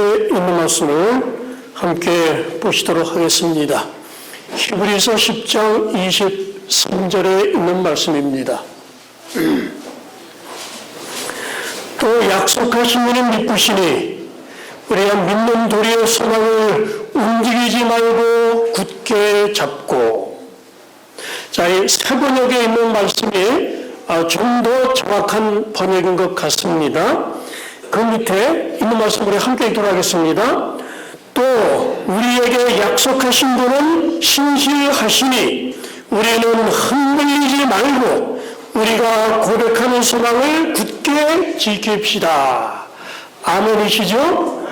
있는 말씀을 함께 보시도록 하겠습니다. 히브리서 10장 23절에 있는 말씀입니다. 또 약속하신 이는 믿으시니 우리가 믿는 도리의 소망을 움직이지 말고 굳게 잡고. 자, 이 새 번역에 있는 말씀이 좀 더 정확한 번역인 것 같습니다. 그 밑에 있는 말씀 우리 함께 읽도록 하겠습니다. 또 우리에게 약속하신 분은 신실하시니 우리는 흔들리지 말고 우리가 고백하는 소망을 굳게 지킵시다. 아멘이시죠?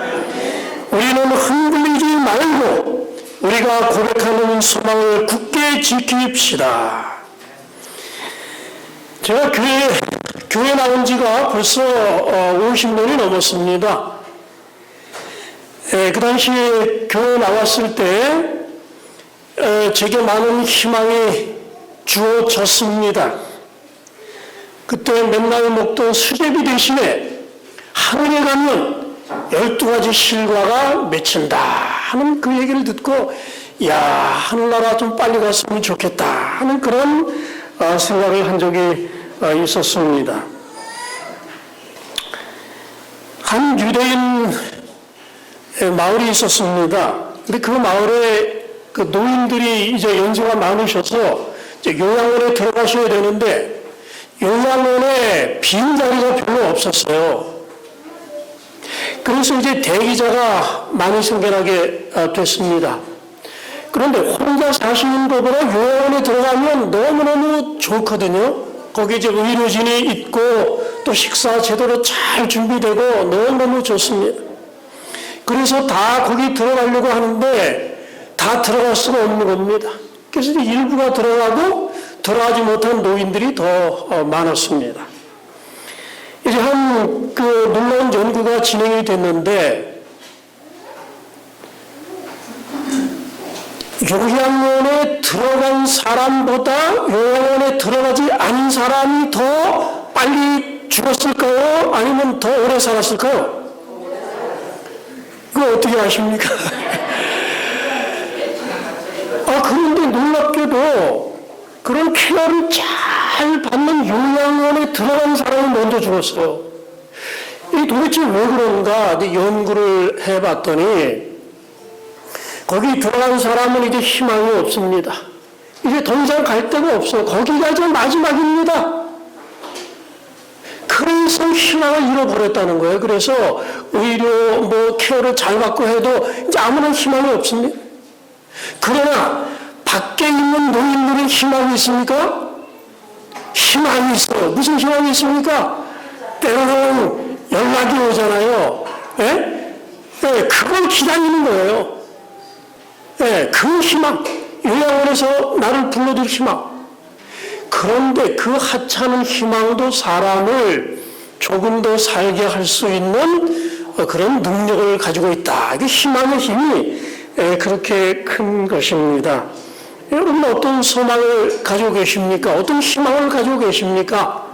우리는 흔들리지 말고 우리가 고백하는 소망을 굳게 지킵시다. 제가 교회 나온 지가 벌써 50년이 넘었습니다. 그 당시에 교회 나왔을 때 제게 많은 희망이 주어졌습니다. 그때 맨날 먹던 수제비 대신에 하늘에 가면 12가지 실과가 맺힌다 하는 그 얘기를 듣고, 야, 하늘나라 좀 빨리 갔으면 좋겠다 하는 그런 생각을 한 적이 있었습니다. 한 유대인 마을이 있었습니다. 근데 그 마을에 그 노인들이 이제 연세가 많으셔서 이제 요양원에 들어가셔야 되는데 요양원에 빈 자리가 별로 없었어요. 그래서 이제 대기자가 많이 생겨나게 됐습니다. 그런데 혼자 사시는 것보다 요양원에 들어가면 너무너무 좋거든요. 거기 이제 의료진이 있고 또 식사 제대로 잘 준비되고 너무너무 좋습니다. 그래서 다 거기 들어가려고 하는데 다 들어갈 수가 없는 겁니다. 그래서 이제 일부가 들어가고 들어가지 못한 노인들이 더 많았습니다. 이제 한 그 놀라운 연구가 진행이 됐는데 요양원에 들어간 사람보다 요양원에 들어가지 않은 사람이 더 빨리 죽었을까요? 아니면 더 오래 살았을까요? 그거 어떻게 아십니까? 그런데 놀랍게도 그런 케어를 잘 받는 요양원에 들어간 사람이 먼저 죽었어요. 이 도대체 왜 그런가 연구를 해봤더니 거기 들어간 사람은 이제 희망이 없습니다. 이제 더 이상 갈 데가 없어요. 거기가 이제 마지막입니다. 그래서 희망을 잃어버렸다는 거예요. 그래서 의료 케어를 잘 받고 해도 이제 아무런 희망이 없습니다. 그러나 밖에 있는 노인들은 희망이 있습니까? 희망이 있어요. 무슨 희망이 있습니까? 때로는 연락이 오잖아요. 예? 네, 그걸 기다리는 거예요. 네, 그 희망, 요양원에서 나를 불러줄 희망. 그런데 그 하찮은 희망도 사람을 조금 더 살게 할 수 있는 그런 능력을 가지고 있다. 이게 희망의 힘이 그렇게 큰 것입니다. 여러분 어떤 소망을 가지고 계십니까? 어떤 희망을 가지고 계십니까?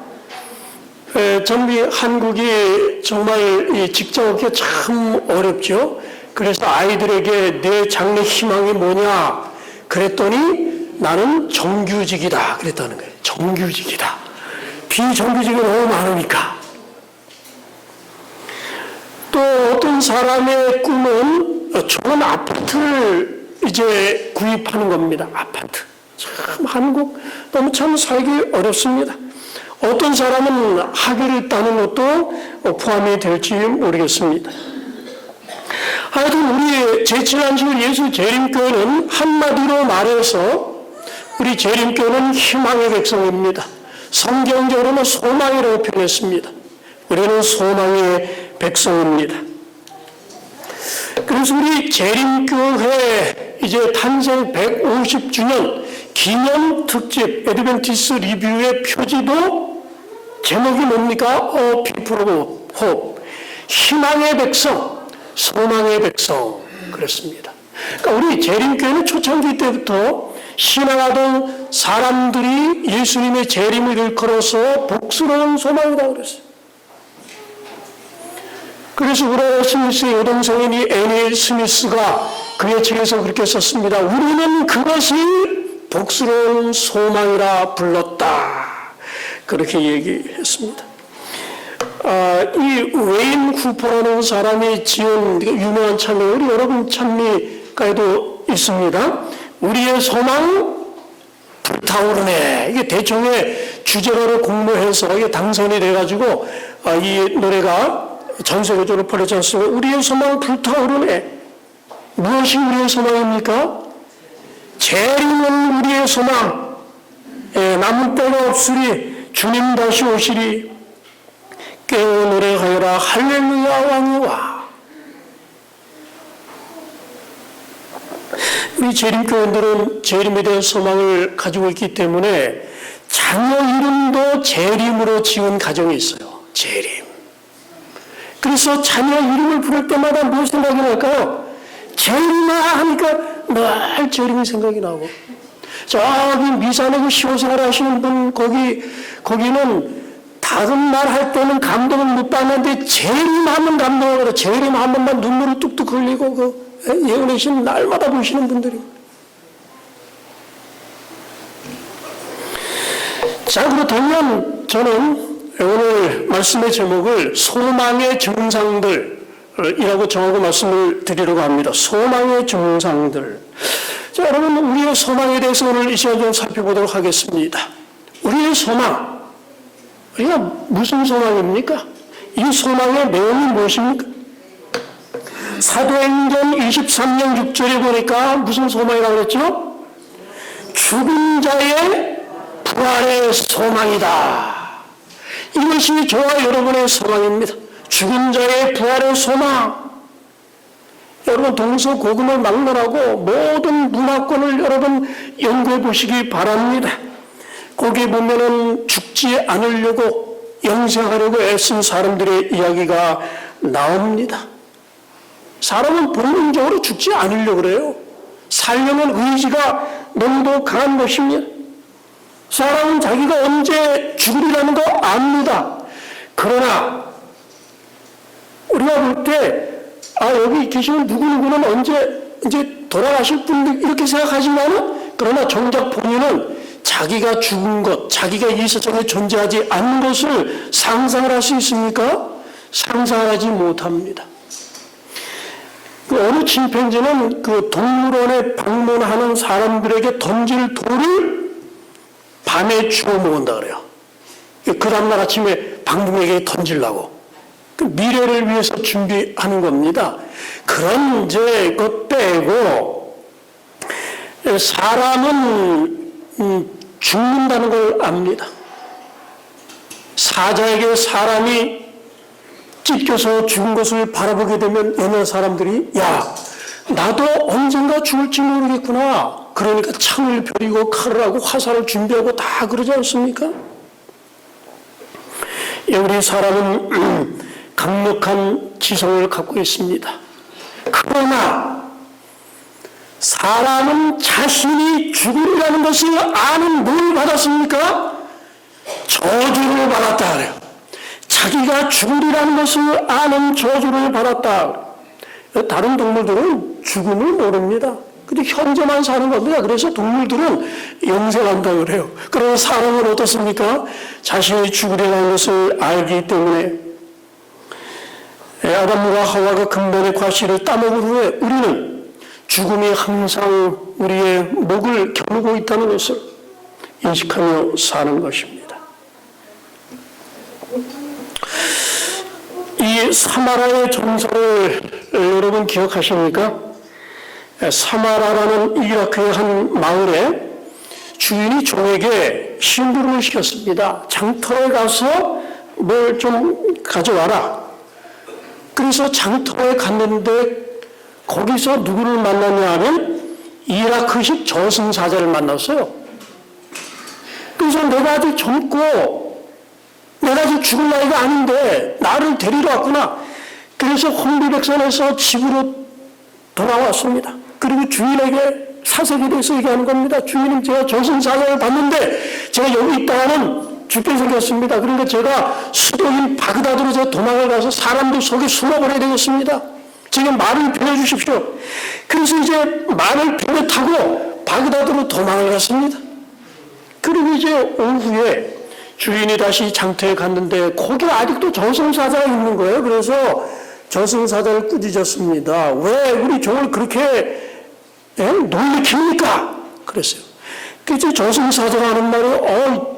한국이 정말 직장 얻기 참 어렵죠. 그래서 아이들에게 내 장래 희망이 뭐냐 그랬더니 나는 정규직이다 그랬다는 거예요. 정규직이다. 비정규직이 너무 많으니까. 또 어떤 사람의 꿈은 좋은 아파트를 이제 구입하는 겁니다. 아파트. 참 한국 너무 참 살기 어렵습니다. 어떤 사람은 학위를 따는 것도 포함이 될지 모르겠습니다. 하여튼 우리 제7안식일 예수 재림교회는 한마디로 말해서 우리 재림교회는 희망의 백성입니다. 성경적으로는 소망이라고 표현했습니다. 우리는 소망의 백성입니다. 그래서 우리 재림교회 이제 탄생 150주년 기념 특집 애드벤티스 리뷰의 표지도 제목이 뭡니까? People of Hope. 희망의 백성, 소망의 백성. 그렇습니다. 그러니까 우리 재림교회는 초창기 때부터 신앙하던 사람들이 예수님의 재림을 일컬어서 복스러운 소망이라고 그랬어요. 그래서 우라야 스미스의 여동생인 이 애니 스미스가 그의 책에서 그렇게 썼습니다. 우리는 그것을 복스러운 소망이라 불렀다. 그렇게 얘기했습니다. 이 웨인 쿠퍼라는 사람이 지은 유명한 찬미, 우리 여러분 찬미가에도 있습니다. 우리의 소망 불타오르네. 이게 대총회 주제가로 공모해서 이게 당선이 돼가지고 이 노래가 전 세계적으로 퍼졌지 않습니까? 우리의 소망 불타오르네. 무엇이 우리의 소망입니까? 재림은 우리의 소망. 남은 때가 없으리 주님 다시 오시리. 깨어 노래하여라 할렐루야 왕이 와. 우리 재림교인들은 재림에 대한 소망을 가지고 있기 때문에 자녀 이름도 재림으로 지은 가정이 있어요. 재림. 그래서 자녀 이름을 부를 때마다 무슨 생각이 날까요? 재림아 하니까 늘 재림이 생각이 나고, 저기 미산에 그 시호생활 하시는 분 거기는 다른 말 할 때는 감동을 못 받는데 재림하면 감동을 받아. 재림하면 막 눈물이 뚝뚝 흘리고 그 예언하시는 날마다 보시는 분들이. 자, 그렇다면 저는 오늘 말씀의 제목을 소망의 증상들이라고 정하고 말씀을 드리려고 합니다. 소망의 증상들. 자, 여러분, 우리의 소망에 대해서 오늘 이 시간 좀 살펴보도록 하겠습니다. 우리의 소망. 우리가 무슨 소망입니까? 이 소망의 내용이 무엇입니까? 사도행전 23장 6절에 보니까 무슨 소망이라고 그랬죠? 죽은 자의 부활의 소망이다. 이것이 저와 여러분의 소망입니다. 죽은 자의 부활의 소망. 여러분 동서고금을 막론하고 모든 문화권을 여러분 연구해 보시기 바랍니다. 거기에 보면은 죽지 않으려고 영생하려고 애쓴 사람들의 이야기가 나옵니다. 사람은 본능적으로 죽지 않으려고 그래요. 살려는 의지가 너무도 강한 것입니다. 사람은 자기가 언제 죽으리라는 거 압니다. 그러나 우리가 볼 때 여기 계시는 누구누구는 언제 이제 돌아가실 분들 이렇게 생각하지만은, 그러나 정작 본인은 자기가 죽은 것, 자기가 이 세상에 존재하지 않는 것을 상상을 할 수 있습니까? 상상을 하지 못합니다. 어느 침팬지는 그 동물원에 방문하는 사람들에게 던질 돌을 밤에 주워 먹는다 그래요. 그 다음날 아침에 방문에게 던지려고. 그 미래를 위해서 준비하는 겁니다. 그런 이제 것 빼고 사람은 죽는다는 걸 압니다. 사자에게 사람이 찢겨서 죽은 것을 바라보게 되면 어느 사람들이 나도 언젠가 죽을지 모르겠구나. 그러니까 창을 벼리고 칼을 하고 화살을 준비하고 다 그러지 않습니까? 우리 사람은 강력한 지성을 갖고 있습니다. 그러나 사람은 자신이 죽으리라는 것을 아는 뭘 받았습니까? 저주를 받았다 그래요. 자기가 죽으리라는 것을 아는 저주를 받았다. 다른 동물들은 죽음을 모릅니다. 근데 현재만 사는 겁니다. 그래서 동물들은 영생한다 그래요. 그러나 사람은 어떻습니까? 자신이 죽으리라는 것을 알기 때문에 아담과 하와가 근본의 과실을 따먹은 후에 우리는 죽음이 항상 우리의 목을 겨누고 있다는 것을 인식하며 사는 것입니다. 이 사마라의 정서를 여러분 기억하십니까? 사마라라는 이라크의 한 마을에 주인이 종에게 심부름을 시켰습니다. 장터에 가서 뭘 좀 가져와라. 그래서 장터에 갔는데 거기서 누구를 만났냐 하면 이라크식 저승사자를 만났어요. 그래서 내가 아직 젊고 내가 아직 죽을 나이가 아닌데 나를 데리러 왔구나. 그래서 혼비백산에서 집으로 돌아왔습니다. 그리고 주인에게 사색에 대해서 얘기하는 겁니다. 주인은 제가 저승사자를 봤는데 제가 여기 있다가는 죽게 생겼습니다. 그러니까 제가 수도인 바그다드로 제가 도망을 가서 사람들 속에 숨어버려야 되겠습니다. 제가 말을 빌려주십시오. 그래서 이제 말을 빌려 타고 바그다드로 도망을 갔습니다. 그리고 이제 오후에 주인이 다시 장터에 갔는데 거기 아직도 저승사자가 있는 거예요. 그래서 저승사자를 꾸짖었습니다. 왜 우리 종을 그렇게 놀래킵니까? 그랬어요. 그래서 저승사자가 하는 말이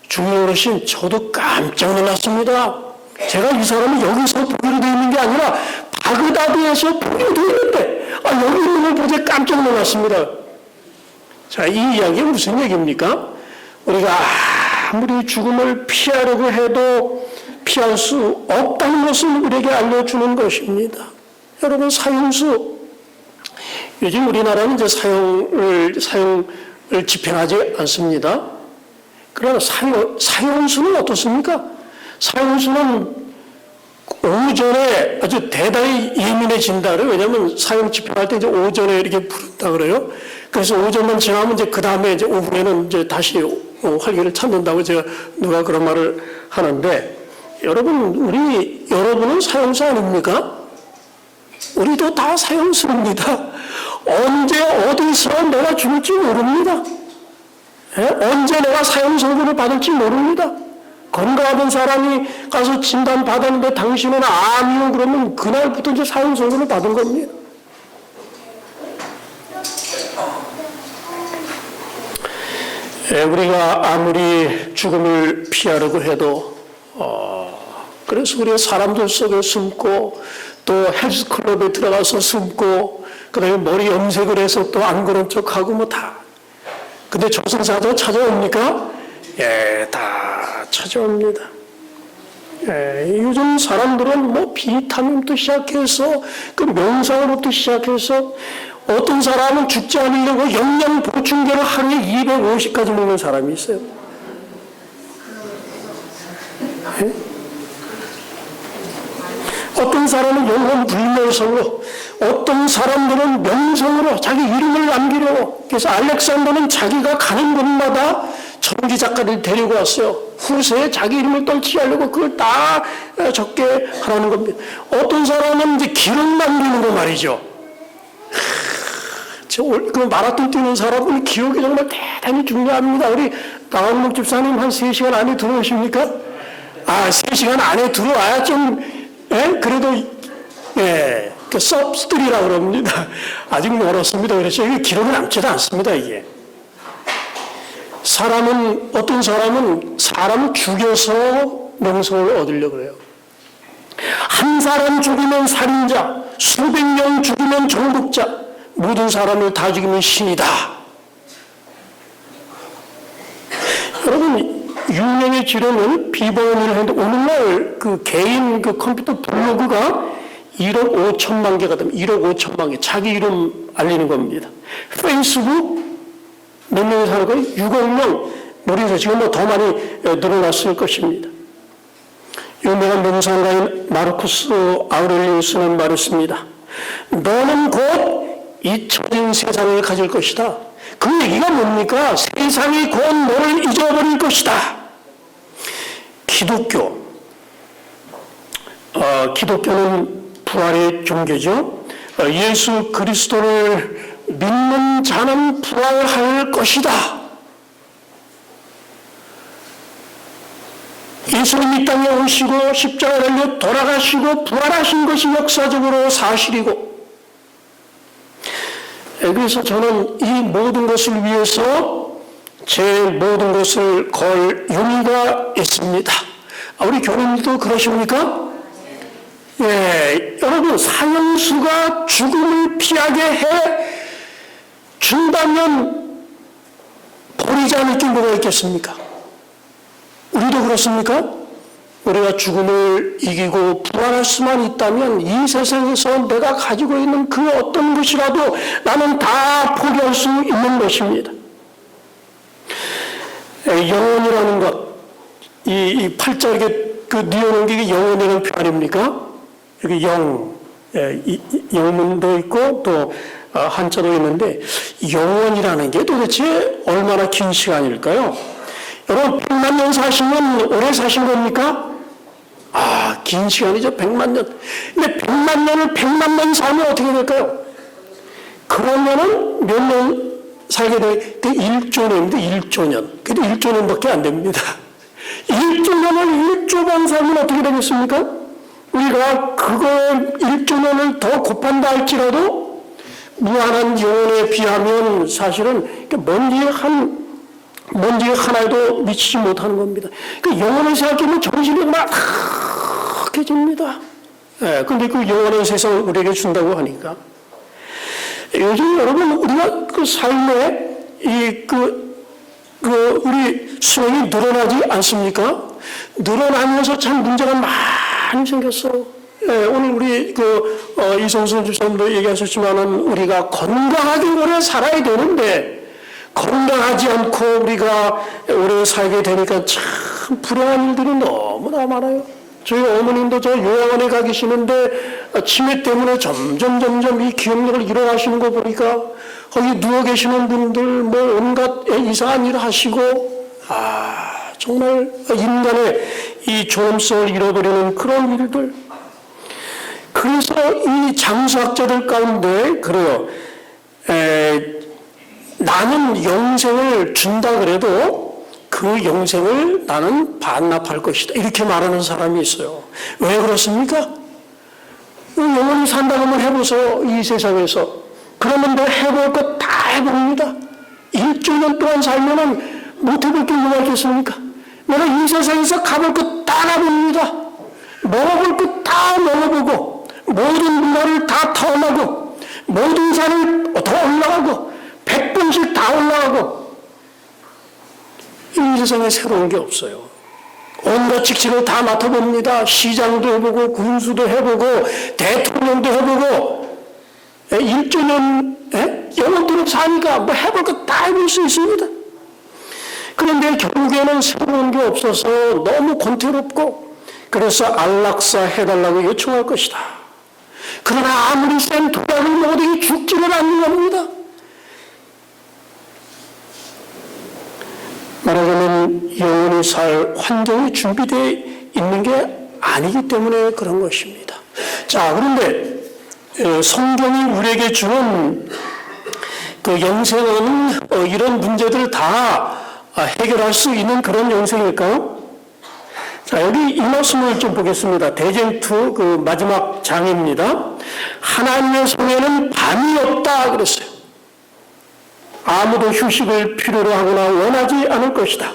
주인 어르신 저도 깜짝 놀랐습니다. 제가 이 사람이 여기서 보기로 되어 있는 게 아니라 바그다드에서 보기로 되어 있는데 여기 있는 걸 보자 깜짝 놀랐습니다. 자, 이 이야기가 무슨 얘기입니까? 우리가 아무리 죽음을 피하려고 해도 피할 수 없다는 것을 우리에게 알려주는 것입니다. 여러분, 사형수. 요즘 우리나라는 이제 사형을 집행하지 않습니다. 그러나 사형수는 어떻습니까? 사형수는 오전에 아주 대단히 예민해진다 그래요. 왜냐하면 사형 집행할 때 이제 오전에 이렇게 부른다 그래요. 그래서 오전만 지나면 이제 그 다음에 이제 오후에는 이제 다시 활기를 찾는다고 제가 누가 그런 말을 하는데, 여러분은 사형수 아닙니까? 우리도 다 사형수입니다. 언제 어디서 내가 죽을지 모릅니다. 언제 내가 사형 선고를 받을지 모릅니다. 건강하던 사람이 가서 진단 받았는데 당신은 암이요 그러면 그날부터 이제 사형 선고를 받은 겁니다. 우리가 아무리 죽음을 피하려고 해도 그래서 우리가 사람들 속에 숨고 또 헬스클럽에 들어가서 숨고 그다음에 머리 염색을 해서 또 안 그런 척하고 뭐 다. 근데 저승사자 찾아옵니까? 예, 다 찾아옵니다. 요즘 사람들은 뭐 비타민부터 시작해서 그 명상으로부터 시작해서 어떤 사람은 죽지 않으려고 영양 보충제를 하루에 250가지 먹는 사람이 있어요. 어떤 사람은 영혼 불멸성으로, 어떤 사람들은 명성으로 자기 이름을 남기려고. 그래서 알렉산더는 자기가 가는 곳마다 전기 작가를 데리고 왔어요. 후세에 자기 이름을 떨치게 하려고 그걸 다 적게 하라는 겁니다. 어떤 사람은 이제 기록 남기는 거 말이죠. 그 마라톤 뛰는 사람은 기억이 정말 대단히 중요합니다. 우리 강원목 집사님 한 3시간 안에 들어오십니까? 3시간 안에 들어와야 좀 그래도 그 섭스들이라고 그럽니다. 아직 멀었습니다. 그래서 이게 기록이 남지도 않습니다. 이게 어떤 사람은 사람 죽여서 명성을 얻으려고 그래요. 한 사람 죽이면 살인자, 수백 명 죽이면 정복자, 모든 사람을 다 죽이면 신이다. 여러분, 유명해지려면 비번을 했는데 오늘날 그 개인 그 컴퓨터 블로그가 1억 5천만 개가 되면 1억 5천만 개 자기 이름 알리는 겁니다. 페이스북 몇 명이 사는 거예요? 6억 명. 모르겠어요. 지금 뭐 더 많이 늘어났을 것입니다. 유명한 명상가인 마르쿠스 아우렐리우스는 말했습니다. 너는 곧 잊혀진 세상을 가질 것이다. 그 얘기가 뭡니까? 세상이 곧 너를 잊어버릴 것이다. 기독교는 부활의 종교죠. 예수 그리스도를 믿는 자는 부활할 것이다. 예수님 이 땅에 오시고 십자가 달려 돌아가시고 부활하신 것이 역사적으로 사실이고, 그래서 저는 이 모든 것을 위해서 제 모든 것을 걸 용의가 있습니다. 우리 교우님도 그러십니까? 여러분, 사형수가 죽음을 피하게 해 준다면 버리지 않을 게 뭐가 있겠습니까? 우리도 그렇습니까? 우리가 죽음을 이기고 부활할 수만 있다면 이 세상에서 내가 가지고 있는 그 어떤 것이라도 나는 다 포기할 수 있는 것입니다. 영혼이라는 것, 이 팔자에 그 뉘어놓은 게 영혼이라는 표 아닙니까? 여기 영문도 있고 또 한자도 있는데 영혼이라는 게 도대체 얼마나 긴 시간일까요? 여러분 100만 년 사시면 오래 사신 겁니까? 아, 긴 시간이죠. 100만 년. 근데 100만 년을 100만 년 살면 어떻게 될까요? 그러면은 몇 년 살게 돼? 1조 년인데 1조 년. 그래도 1조 년밖에 안 됩니다. 1조 년을 1조 번 살면 어떻게 되겠습니까? 우리가 그걸 1조 년을 더 곱한다 할지라도 무한한 영혼에 비하면 사실은 먼지 하나에도 미치지 못하는 겁니다. 그 영혼을 생각하면 정신이 막막해집니다. 예, 근데 그 영원한 세상을 우리에게 준다고 하니까. 요즘 여러분, 우리가 그 삶에 우리 수명이 늘어나지 않습니까? 늘어나면서 참 문제가 많이 생겼어요. 예, 오늘 우리 이성순 주사님도 얘기하셨지만은 우리가 건강하게 오래 살아야 되는데 건강하지 않고 우리가 오래 살게 되니까 참 불행한 일들이 너무나 많아요. 저희 어머님도 저 요양원에 가 계시는데 치매 때문에 점점 이 기억력을 잃어가시는 거 보니까 거기 누워 계시는 분들 뭐 온갖 이상한 일 하시고 정말 인간의 이 존엄성을 잃어버리는 그런 일들. 그래서 이 장수학자들 가운데 그래요. 나는 영생을 준다 그래도 그 영생을 나는 반납할 것이다. 이렇게 말하는 사람이 있어요. 왜 그렇습니까? 영원히 산다고 한번 해보세요. 이 세상에서. 그러면 내가 해볼 것 다 해봅니다. 1조 년 동안 살면은 못 해볼 게 뭐가 있겠습니까? 내가 이 세상에서 가볼 것 다 가봅니다. 먹어볼 것 다 먹어보고 모든 문화를 다 탐하고 모든 산을 더 올라가고 100번씩 다 올라가고 이 세상에 새로운 게 없어요. 온갖 직책을 다 맡아봅니다. 시장도 해보고 군수도 해보고 대통령도 해보고 1조 년 영원토록 사니까 뭐 해볼 거 다 해볼 수 있습니다. 그런데 결국에는 새로운 게 없어서 너무 권태롭고 그래서 안락사 해달라고 요청할 것이다. 그러나 아무리 센 도약을 먹어도 죽지를 않는 겁니다. 말하자면 영원히 살 환경이 준비되어 있는 게 아니기 때문에 그런 것입니다. 자, 그런데 성경이 우리에게 주는 그 영생은 이런 문제들을 다 해결할 수 있는 그런 영생일까요? 자, 여기 이 말씀을 좀 보겠습니다. 대전2 그 마지막 장입니다. 하나님의 성에는 밤이 없다 그랬어요. 아무도 휴식을 필요로 하거나 원하지 않을 것이다.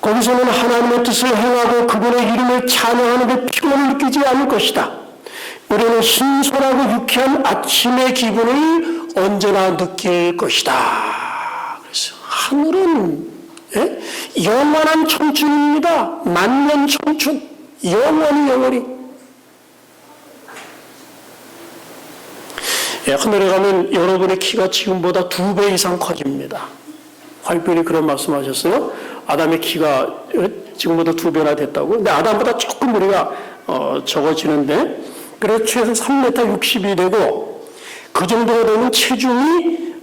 거기서는 하나님의 뜻을 행하고 그분의 이름을 찬양하는 데 피곤을 느끼지 않을 것이다. 우리는 신선하고 유쾌한 아침의 기분을 언제나 느낄 것이다. 그래서 하늘은 영원한 청춘입니다. 만년 청춘. 영원히. 하늘에 가면 여러분의 키가 지금보다 2배 이상 커집니다. 화요일에 그런 말씀하셨어요. 아담의 키가 지금보다 2배나 됐다고. 근데 아담보다 조금 우리가 적어지는데 그래서 최소 3m 60이 되고 그 정도가 되면 체중이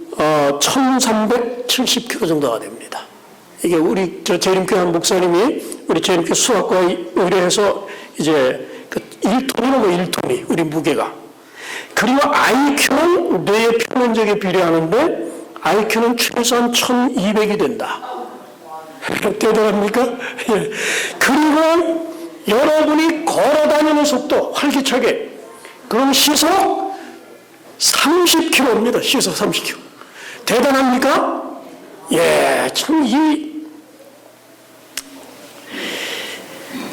1370kg 정도가 됩니다. 이게 우리 재림교회 한 목사님이 우리 재림교회 수학과 의뢰해서 이제 1톤이나 1톤이 우리 무게가. 그리고 IQ는 뇌의 표면적에 비례하는데 IQ는 최소한 1200이 된다. 대단합니까? 그리고 여러분이 걸어다니는 속도 활기차게 그럼 시속 30km입니다. 시속 30km. 대단합니까? 참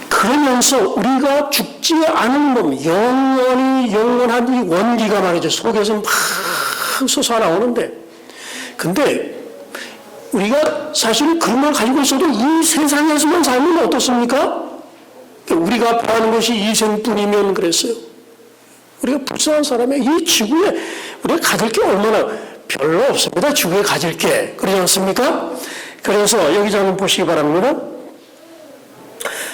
그러면서 우리가 죽지 않은 놈, 영원한 이 원기가 말이죠. 속에서 막 솟아나오는데. 근데 우리가 사실은 그런 걸 가지고 있어도 이 세상에서만 살면 어떻습니까? 우리가 바라는 것이 이 생뿐이면 그랬어요. 우리가 불쌍한 사람의 이 지구에 우리가 가질 게 얼마나 별로 없습니다. 지구에 가질 게. 그러지 않습니까? 그래서 여기 좀 보시기 바랍니다.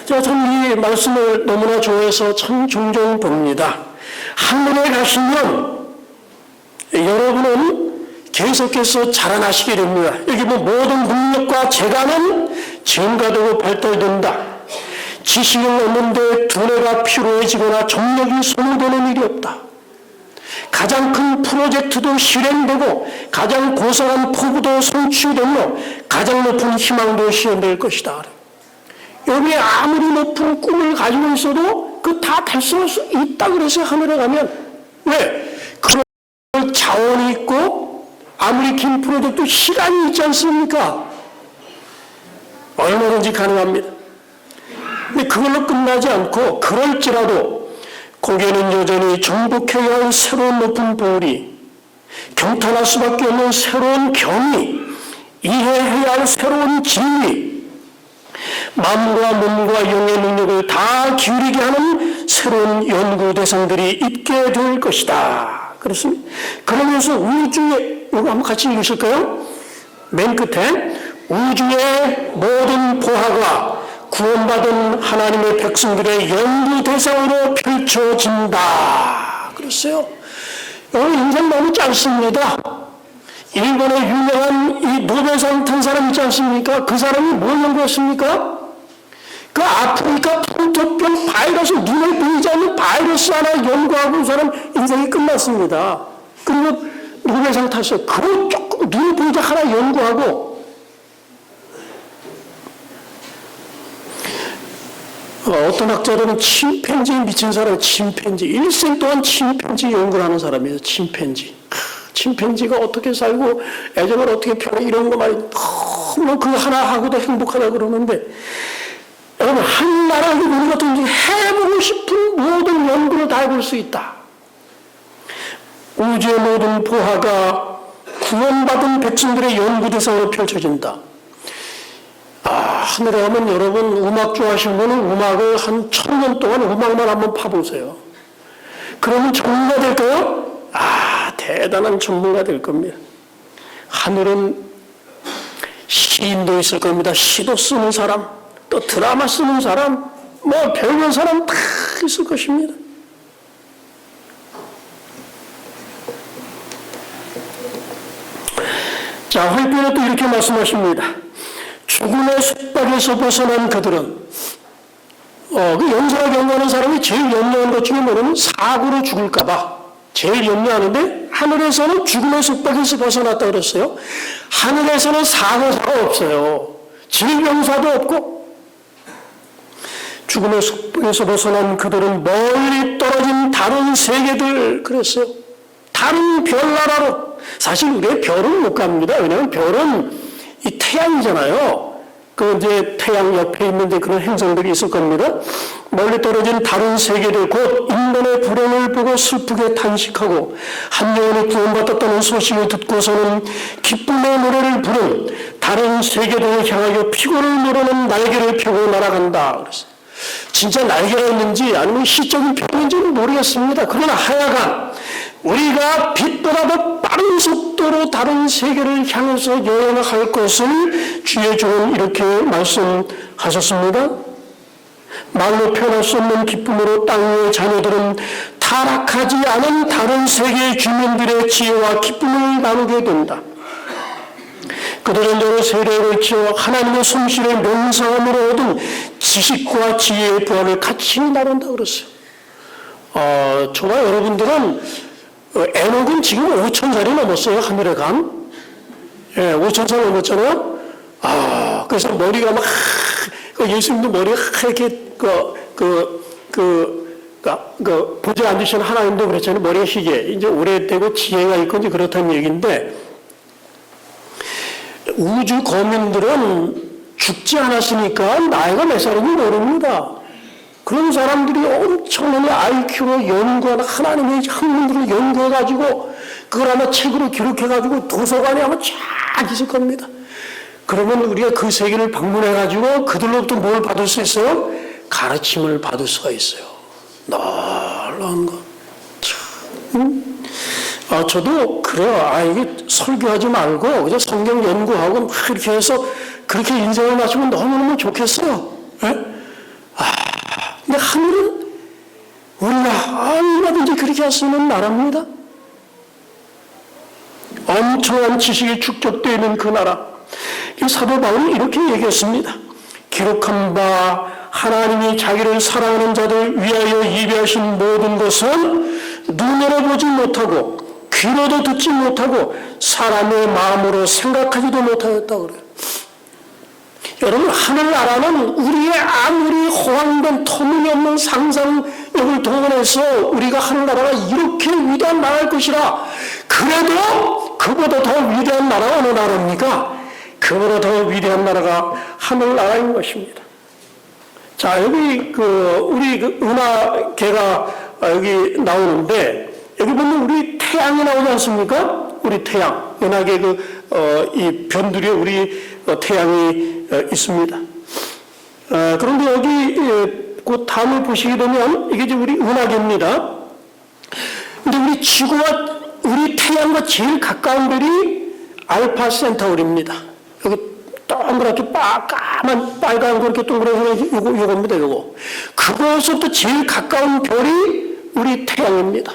제가 참 이 말씀을 너무나 좋아해서 참 종종 봅니다. 하늘에 가시면 여러분은 계속해서 자라나시게 됩니다. 여기 뭐 모든 능력과 재간은 증가되고 발달된다. 지식을 얻는데 두뇌가 피로해지거나 정력이 소모되는 일이 없다. 가장 큰 프로젝트도 실행되고 가장 고상한 포부도 성취되며 가장 높은 희망도 실현될 것이다. 여기 아무리 높은 꿈을 가지고 있어도 그 다 달성할 수 있다 그래서 하늘에 가면 왜? 그 자원이 있고 아무리 긴 프로젝트 시간이 있지 않습니까? 얼마든지 가능합니다. 근데 그걸로 끝나지 않고 그럴지라도 거기에는 여전히 정복해야 할 새로운 높은 보리, 경탄할 수밖에 없는 새로운 경이, 이해해야 할 새로운 진리, 마음과 몸과 영의 능력을 다 기울이게 하는 새로운 연구 대상들이 있게 될 것이다. 그렇습니다. 그러면서 우주에, 이거 한번 같이 읽으실까요? 맨 끝에 우주의 모든 보화가 구원받은 하나님의 백성들의 연구 대상으로 펼쳐진다. 그랬어요. 여러분 인생 너무 짧습니다. 일본의 유명한 이 노벨상 탄 사람 있지 않습니까? 그 사람이 뭘 연구했습니까? 그 아프리카 풍토병 바이러스, 눈에 보이지 않는 바이러스 하나 연구하고 그 사람 인생이 끝났습니다. 그리고 노벨상 탔어요. 그걸 조금 눈에 보이지 하나 연구하고 어떤 학자들은 침팬지에 미친 사람, 침팬지. 일생 동안 침팬지 연구를 하는 사람이에요. 침팬지. 침팬지가 어떻게 살고 애정을 어떻게 펴고 이런 거 말이야. 너무 그거 하나 하고도 행복하다 그러는데 여러분 한 나라에도 우리 같은 경우 해보고 싶은 모든 연구를 다 해볼 수 있다. 우주의 모든 보화가 구원받은 백성들의 연구 대상으로 펼쳐진다. 하늘에 가면 여러분 음악 좋아하시는 분은 음악을 한 1000년 동안 음악만 한번 파보세요. 그러면 전문가 될까요? 대단한 전문가 될 겁니다. 하늘은 시인도 있을 겁니다. 시도 쓰는 사람, 또 드라마 쓰는 사람, 뭐 별별 사람 다 있을 것입니다. 자, 활표는 또 이렇게 말씀하십니다. 죽음의 속박에서 벗어난 그들은 그 연사를 경고하는 사람이 제일 염려하는 것 중에 뭐냐면 사고로 죽을까봐 제일 염려하는데 하늘에서는 죽음의 속박에서 벗어났다 그랬어요. 하늘에서는 사고사가 없어요. 질병사도 없고 죽음의 속박에서 벗어난 그들은 멀리 떨어진 다른 세계들 그랬어요. 다른 별나라로. 사실 우리의 별은 못 갑니다. 왜냐하면 별은 이 태양이잖아요. 그 이제 태양 옆에 있는데 그런 행성들이 있을 겁니다. 멀리 떨어진 다른 세계들 곧 인간의 불행을 보고 슬프게 탄식하고 한 영혼이 구원받았다는 소식을 듣고서는 기쁨의 노래를 부른 다른 세계들을 향하여 피고를 누르는 날개를 펴고 날아간다. 그랬어요. 진짜 날개가 있는지 아니면 시적인 표현인지는 모르겠습니다. 그러나 하여간 우리가 빛보다 더 빠른 속도로 다른 세계를 향해서 여행할 것을 주의 종은 이렇게 말씀하셨습니다. 말로 표현할 수 없는 기쁨으로 땅 위의 자녀들은 타락하지 않은 다른 세계의 주민들의 지혜와 기쁨을 나누게 된다. 그들은 여러 세대에 걸쳐 하나님의 솜씨를 명상함으로 얻은 지식과 지혜의 부활을 같이 나눈다 그랬어요. 저와 여러분들은 에녹은 지금 5,000살이 넘었어요. 하늘에 간. 5,000살 넘었잖아요. 그래서 머리가 막 예수님도 머리가 이렇게 보좌에 앉으신 하나님도 그랬잖아요. 머리가 희게 이제 오래되고 지혜가 있고 이제 그렇다는 얘기인데 우주 거민들은 죽지 않았으니까 나이가 몇 살인지 모릅니다. 그런 사람들이 엄청난 IQ로 연구한 하나님의 학문들을 연구해가지고 그걸 아마 책으로 기록해가지고 도서관에 아마 쫙 있을 겁니다. 그러면 우리가 그 세계를 방문해가지고 그들로부터 뭘 받을 수 있어요? 가르침을 받을 수가 있어요. 놀라운 거. 참. 저도 그래요. 이게 설교하지 말고 그냥 성경 연구하고 막 이렇게 해서 그렇게 인생을 마치면 너무너무 좋겠어요. 근데 하늘은 우리가 얼마든지 그렇게 할 수 있는 나라입니다. 엄청난 지식이 축적되어 있는 그 나라. 이 사도 바울은 이렇게 얘기했습니다. 기록한 바 하나님이 자기를 사랑하는 자들 위하여 예비하신 모든 것은 눈으로 보지 못하고 귀로도 듣지 못하고 사람의 마음으로 생각하지도 못하였다고 그래요. 여러분, 하늘나라는 우리의 아무리 허황된 터무니없는 상상력을 동원해서 우리가 하늘나라가 이렇게 위대한 나라일 것이라, 그래도 그보다 더 위대한 나라가 어느 나라입니까? 그보다 더 위대한 나라가 하늘나라인 것입니다. 자, 여기 우리 은하계가 여기 나오는데, 여기 보면 우리 태양이 나오지 않습니까? 우리 태양, 은하계 이 변두리에 우리 태양이 있습니다. 그런데 여기 그 다음을 보시게 되면 이게 이제 우리 은하계입니다. 근데 우리 지구와 우리 태양과 제일 가까운 별이 알파 센타우리입니다. 여기 동그랗게 까만 빨간 거 이렇게 동그랗게 요겁니다. 요거. 그거에서부터 제일 가까운 별이 우리 태양입니다.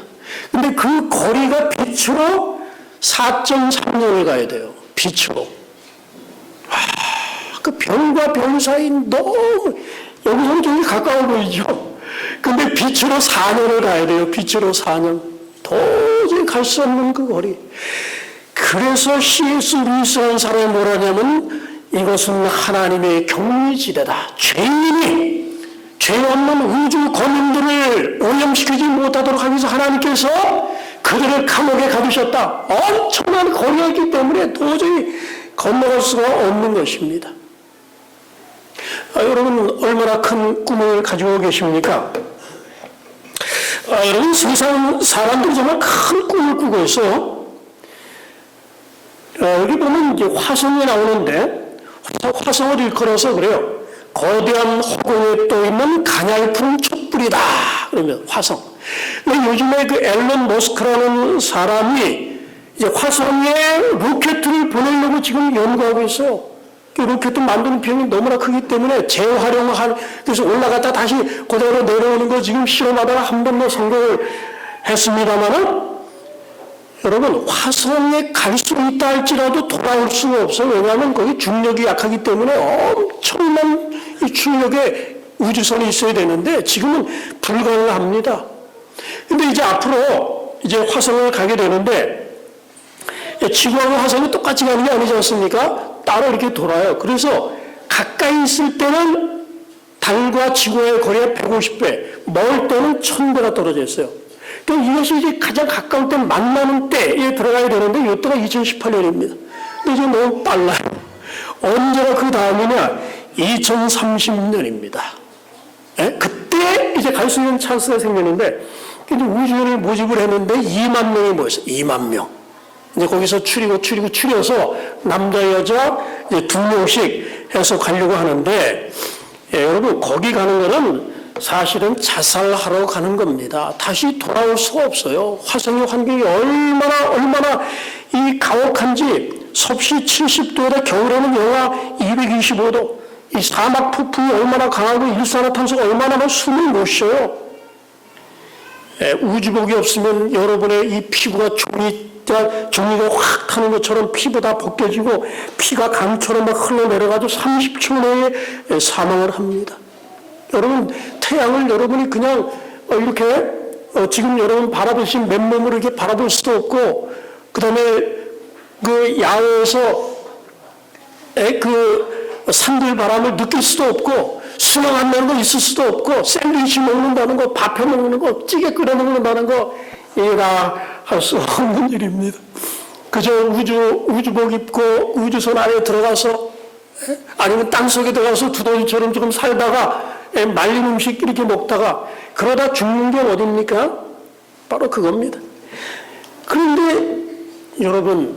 근데 그 거리가 빛으로 4.3년을 가야 돼요. 빛으로. 그 별과 별 사이 너무, 여기서는 되게 가까워 보이죠. 근데 빛으로 4년을 가야 돼요. 빛으로 4년. 도저히 갈 수 없는 그 거리. 그래서 C.S. 루이스라는 사람이 뭐라냐면, 이것은 하나님의 격리지대다. 죄인이 죄 없는 우주 거민들을 오염시키지 못하도록 하기 위해서 하나님께서 그들을 감옥에 가두셨다. 엄청난 거리였기 때문에 도저히 건너갈 수가 없는 것입니다. 여러분, 얼마나 큰 꿈을 가지고 계십니까? 여러분, 세상 사람들이 정말 큰 꿈을 꾸고 있어요. 여기 보면 이제 화성이 나오는데, 화성을 일컬어서 그래요. 거대한 허공에 떠 있는 가냘픈 촛불이다. 그러면 화성. 근데 요즘에 그 앨런 머스크라는 사람이 이제 화성에 로켓을 보내려고 지금 연구하고 있어요. 그 로켓 만드는 비용이 너무나 크기 때문에 재활용을 그래서 올라갔다 다시 그대로 내려오는 거 지금 실험하다가 한 번 더 성공을 했습니다만은, 여러분, 화성에 갈 수 있다 할지라도 돌아올 수가 없어요. 왜냐하면 거기 중력이 약하기 때문에 엄청난 이 중력의 우주선이 있어야 되는데 지금은 불가능합니다. 근데 이제 앞으로 이제 화성을 가게 되는데, 지구하고 화성이 똑같이 가는 게 아니지 않습니까? 따로 이렇게 돌아요. 그래서 가까이 있을 때는 달과 지구의 거리가 150배, 멀 때는 1000배가 떨어져 있어요. 그러니까 이것이 이제 가장 가까울 때 만나는 때에 들어가야 되는데, 이때가 2018년입니다. 근데 이제 너무 빨라요. 언제가 그 다음이냐? 2030년입니다. 그때 이제 갈 수 있는 찬스가 생겼는데, 이제 우주선을 모집을 했는데 2만 명이 모였어요. 2만 명. 이제 거기서 추려서 남자, 여자 이제 2명씩 해서 가려고 하는데, 여러분, 거기 가는 거는 사실은 자살하러 가는 겁니다. 다시 돌아올 수가 없어요. 화성의 환경이 얼마나 이 가혹한지, 섭씨 70도에다 겨울에는 영하 225도, 이 사막 폭풍이 얼마나 강하고 일산화탄소가 얼마나 숨을 못 쉬어요. 우주복이 없으면 여러분의 이 피부가 종이가 확 타는 것처럼 피부 다 벗겨지고 피가 강처럼 막 흘러내려가지고 30초 내에 사망을 합니다. 여러분, 태양을 여러분이 그냥 이렇게 지금 여러분 바라보신 맨몸으로 이렇게 바라볼 수도 없고, 그 다음에 그 야외에서 그 산들 바람을 느낄 수도 없고, 수영한다는 거 있을 수도 없고, 샌드위치 먹는다는 거, 밥 해 먹는 거, 찌개 끓여 먹는다는 거, 이게 다 할 수 없는 일입니다. 그저 우주복 입고 우주선 안에 들어가서, 아니면 땅속에 들어가서 두더지처럼 조금 살다가 말린 음식 이렇게 먹다가 그러다 죽는 게 어딥니까? 바로 그겁니다. 그런데 여러분,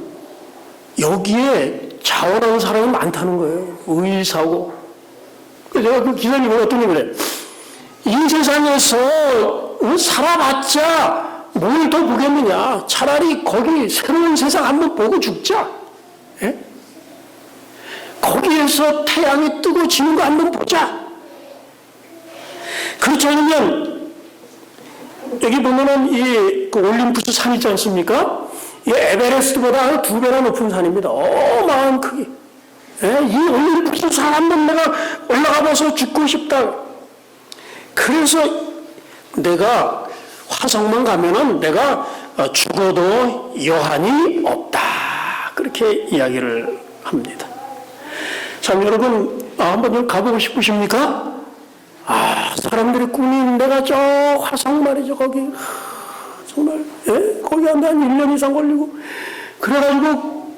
여기에 자원하는 사람이 많다는 거예요. 의사고. 제가 그 기자님을 어떤 얘기를 해요. 이 세상에서 살아봤자 뭘 더 보겠느냐. 차라리 거기 새로운 세상 한번 보고 죽자. 예? 거기에서 태양이 뜨고 지는 거 한번 보자. 그렇지 않으면 여기 보면은 그 올림푸스 산 있지 않습니까? 이 에베레스트보다 한 2배나 높은 산입니다. 어마어마한 크기. 예? 이 올림푸스 산 한번 내가 올라가 봐서 죽고 싶다. 그래서 내가 화성만 가면은 내가 죽어도 여한이 없다. 그렇게 이야기를 합니다. 참, 여러분, 한번 좀 가보고 싶으십니까? 사람들이 꿈이 내가 저 화성 말이죠, 거기. 정말, 예? 거기 한 1년 이상 걸리고. 그래가지고,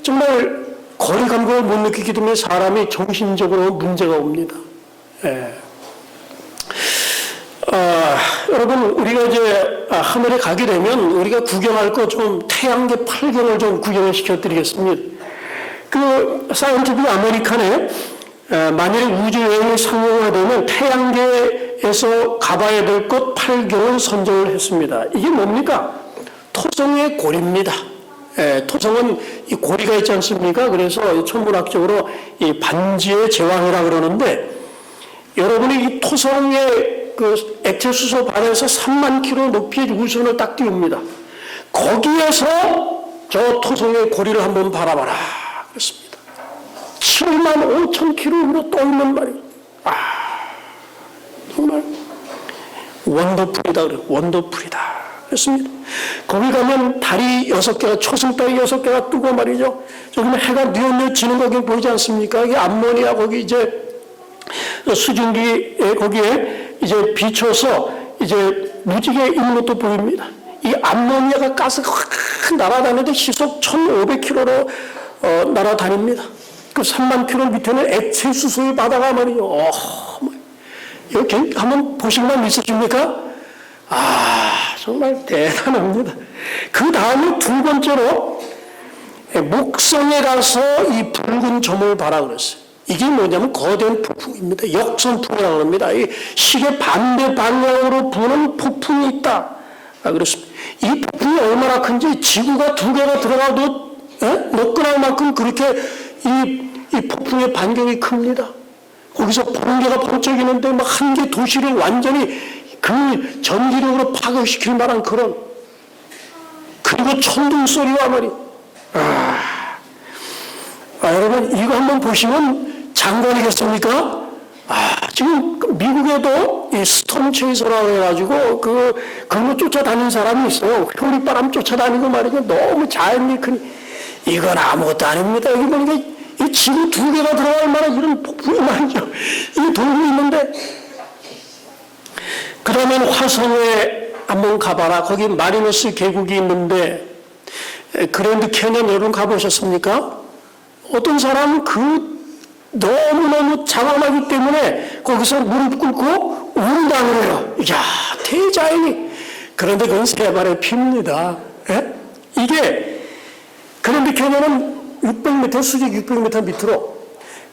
정말 거리감각을 못 느끼기 때문에 사람이 정신적으로 문제가 옵니다. 예. 여러분, 우리가 이제 하늘에 가게 되면 우리가 구경할 거 좀 태양계 8경을 좀 구경을 시켜드리겠습니다. 사이언티픽 아메리칸에 만일 우주여행이 상용화되면 태양계에서 가봐야 될 것 8경을 선정을 했습니다. 이게 뭡니까? 토성의 고리입니다. 토성은 이 고리가 있지 않습니까? 그래서 천문학적으로 이 반지의 제왕이라 그러는데, 여러분이 이 토성의 액체 수소 반에서 3만 킬로 높이의 우주선을 딱 띄웁니다. 거기에서 저 토성의 고리를 한번 바라봐라. 그렇습니다. 7만 5천 킬로 위로 떠 있는 말이에요. 정말 원더풀이다 그래요. 원더풀이다. 그렇습니다. 거기 가면 달이 6개가, 초승달이 6개가 뜨고 말이죠. 저기는 해가 뉘엿뉘엿 지는 거기 보이지 않습니까? 이게 암모니아 거기 이제 수증기에 거기에 이제 비춰서 이제 무지개 있는 것도 보입니다. 이 암모니아가 가스가 확 날아다니는데 시속 1,500km로 날아다닙니다. 그 3만 킬로 밑에는 액체 수소의 바다가 말이죠. 여기 한번 보신 분 있으십니까? 정말 대단합니다. 그 다음에 두 번째로 목성에 가서 이 붉은 점을 봐라 그랬어요. 이게 뭐냐면 거대한 폭풍입니다. 역선풍이라고 합니다. 이 시계 반대 방향으로 부는 폭풍이 있다. 그렇습니다. 이 폭풍이 얼마나 큰지 지구가 2개가 들어가도 너끈할 만큼 그렇게 이 폭풍의 반경이 큽니다. 거기서 번개가 번쩍이는데 막 한 개 도시를 완전히 그 전기력으로 파괴시킬 만한 그런, 그리고 천둥 소리와 말이. 여러분, 이거 한번 보시면 장관이겠습니까? 지금 미국에도 이 스톰 체이서라고 해가지고 그거 쫓아다니는 사람이 있어요. 효리바람 쫓아다니고 말이죠. 너무 자연이 큰, 이건 아무것도 아닙니다. 여기 보니까 이 지구 2개가 들어갈 만한 이런 폭풍이 말이죠. 이게 돌고 있는데, 그 다음엔 화성에 한번 가봐라. 거기 마리너스 계곡이 있는데, 그랜드 캐년 여러분 가보셨습니까? 어떤 사람은 너무너무 장엄하기 때문에 거기서 무릎 꿇고 운다 그래요. 이야, 대자연이. 그런데 그건 세 발의 피입니다. 이게, 그랜드 캐년은 600m, 수직 600m 밑으로.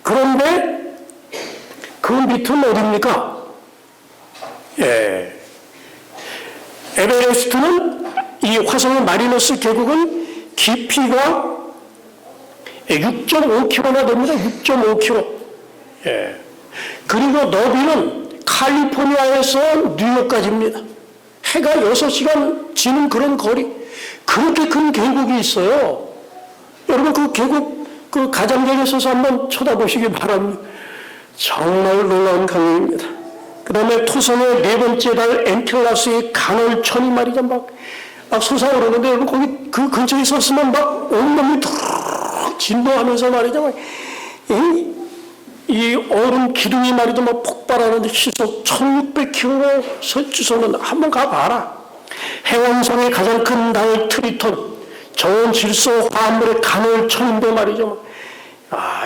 그런데 그 밑은 어디입니까? 에베레스트는, 이 화성의 마리너스 계곡은 깊이가 6.5km나 됩니다. 6.5km. 그리고 너비는 캘리포니아에서 뉴욕까지입니다. 해가 6시간 지는 그런 거리. 그렇게 큰 계곡이 있어요. 여러분, 그 계곡, 그 가장자리에 서서 한번 쳐다보시기 바랍니다. 정말 놀라운 강입니다. 그 다음에 토성의 4번째 달 엔켈라스의 간헐천이 말이죠. 막 솟아오르는데, 여러분, 거기 그 근처에 있었으면 막 온몸이 툭 진동하면서 말이죠. 이 얼음 기둥이 말이죠. 막 폭발하는데 시속 1600km로 주소는 한번 가봐라. 해왕성의 가장 큰 달 트리톤, 저온 질소 화합물의 간헐천인데 말이죠.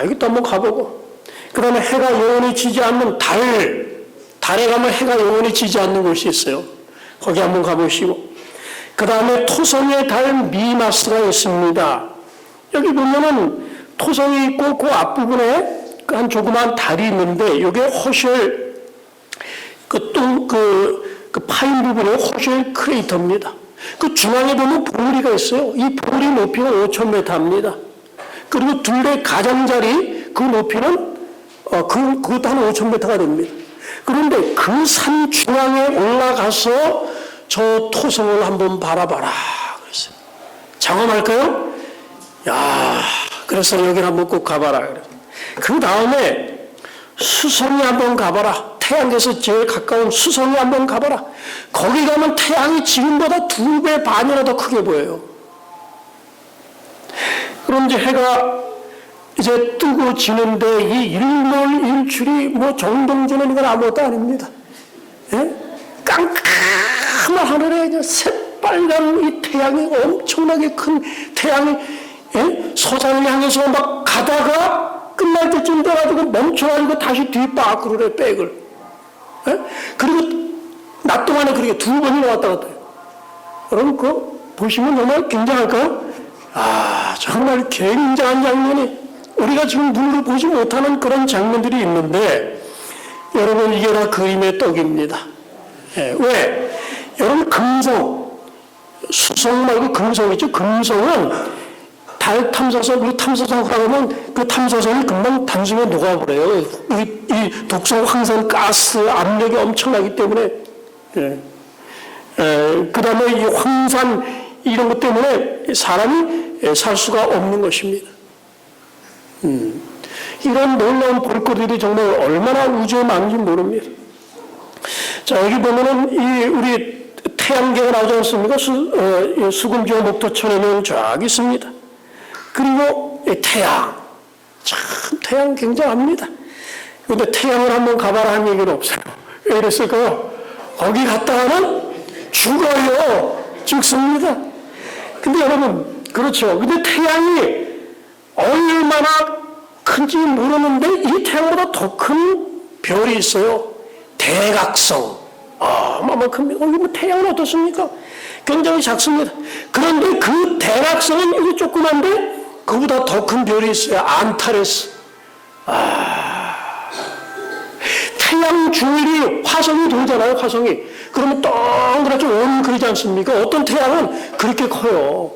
여기도 한번 가보고. 그 다음에 해가 영원히 지지 않는 달에 가면 해가 영원히 지지 않는 곳이 있어요. 거기 한번 가보시고. 그 다음에 토성의 달 미마스가 있습니다. 여기 보면은 토성이 있고 그 앞부분에 한 조그마한 달이 있는데, 이게 허쉘, 그 파인 부분에 허쉘 크레이터입니다. 그 중앙에 보면 봉우리가 있어요. 이 봉우리 높이가 5,000m입니다. 그리고 둘레 가장자리 그 높이는 그것도 한 5,000m가 됩니다. 그런데 그 산 중앙에 올라가서 저 토성을 한번 바라봐라 그랬어요. 장엄할까요? 야, 그래서 여기를 한번 꼭 가봐라. 그 다음에 수성이 한번 가봐라. 태양계에서 제일 가까운 수성이 한번 가봐라. 거기 가면 태양이 지금보다 2배 반이나 더 크게 보여요. 그럼 이제 해가 이제 뜨고 지는데 이 일몰일출이 뭐 정동주는 이건 아무것도 아닙니다. 예? 깜깜한 하늘에 그냥 새빨간 이 태양이 엄청나게 큰 태양이 예? 서산을 향해서 막 가다가 끝날 때쯤 돼가지고 멈춰가지고 다시 뒷바퀴로 해 백을. 예? 그리고 낮 동안에 그렇게 2번이나 왔다 갔다 해요. 여러분 그거 보시면 정말 굉장할까요? 아 정말 굉장한 장면이 우리가 지금 눈으로 보지 못하는 그런 장면들이 있는데 여러분 이게 다 그림의 떡입니다. 예, 왜? 여러분 금성, 수성 말고 금성이죠. 금성은 달 탐사선, 우리 탐사선 가면 그 탐사선이 금방 단숨에 녹아버려요. 이 독성 황산 가스 압력이 엄청나기 때문에 예. 그 다음에 이 황산 이런 것 때문에 사람이 살 수가 없는 것입니다. 이런 놀라운 볼거리들이 정말 얼마나 우주에 많은지 모릅니다. 자, 여기 보면은 이 우리 태양계가 나오지 않습니까? 수금지와 목토천에는 쫙 있습니다. 그리고 이 태양. 참, 태양 굉장합니다. 근데 태양을 한번 가봐라 한 얘기는 없어요. 왜 이랬을까요? 거기 갔다가는 죽어요. 죽습니다. 근데 여러분, 그렇죠. 근데 태양이 얼마나 큰지 모르는데 이 태양보다 더 큰 별이 있어요. 대각성. 얼마나 큽니다. 이거 뭐 태양은 어떻습니까? 굉장히 작습니다. 그런데 그 대각성은 이게 조그만데 그보다 더 큰 별이 있어요. 안타레스. 태양 주위를 화성이 돌잖아요. 화성이. 그러면 동그랗게 원 그리지 않습니까? 어떤 태양은 그렇게 커요.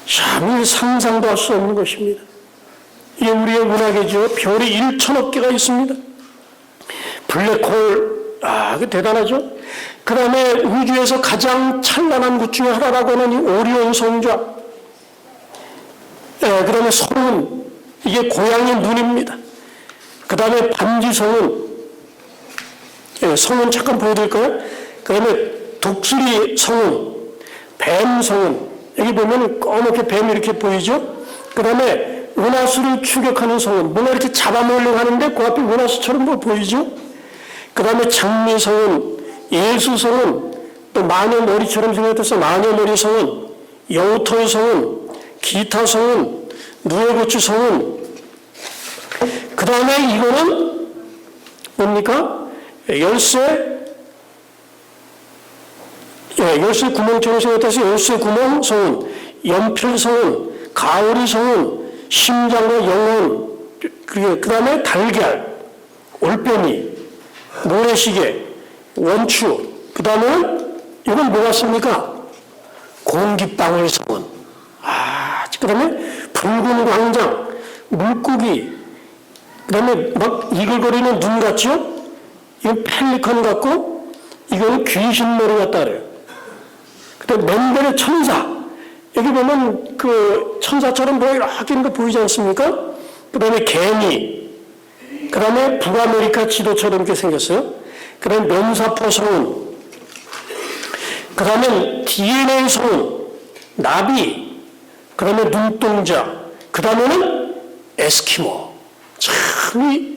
참 상상도 할 수 없는 것입니다. 이게 우리의 문학이죠. 별이 1천억 개가 있습니다. 블랙홀, 그 대단하죠. 그 다음에 우주에서 가장 찬란한 것 중에 하나라고 하는 이 오리온 성좌. 그 다음에 성은, 이게 고양이 눈입니다. 그 다음에 반지성은, 성은 잠깐 보여드릴까요? 그 다음에 독수리 성은, 뱀성은, 여기 보면 검게 뱀이 이렇게 보이죠? 그 다음에 은하수를 추격하는 성은, 뭔가 이렇게 잡아먹으려고 하는데 그 앞에 은하수처럼 뭐 보이죠? 그 다음에 장미성은, 예수성은, 또 마녀머리처럼 생겼어서 마녀머리성은, 여우털성은, 기타성은, 누에고추성은, 그 다음에 이거는 뭡니까? 열쇠 구멍처럼 생겼다서 열쇠 구멍성은, 연필성은, 가오리성은, 심장과 영혼, 그 다음에 달걀, 올빼미, 모래시계, 원추, 그 다음에는 이건 뭐 같습니까? 공기방울성은, 그 다음에 붉은 광장, 물고기, 그 다음에 막 이글거리는 눈 같죠? 이건 펠리컨 같고, 이건 귀신머리 같다 그래요. 그 다음에 맨델의 천사, 여기 보면 그 천사처럼 뭐 이렇게 있는 거 보이지 않습니까? 그 다음에 개미, 그 다음에 북아메리카 지도처럼 이렇게 생겼어요. 그 다음에 면사포 성은, 그 다음에 DNA 성은, 나비, 그 다음에 눈동자, 그 다음에는 에스키모. 참,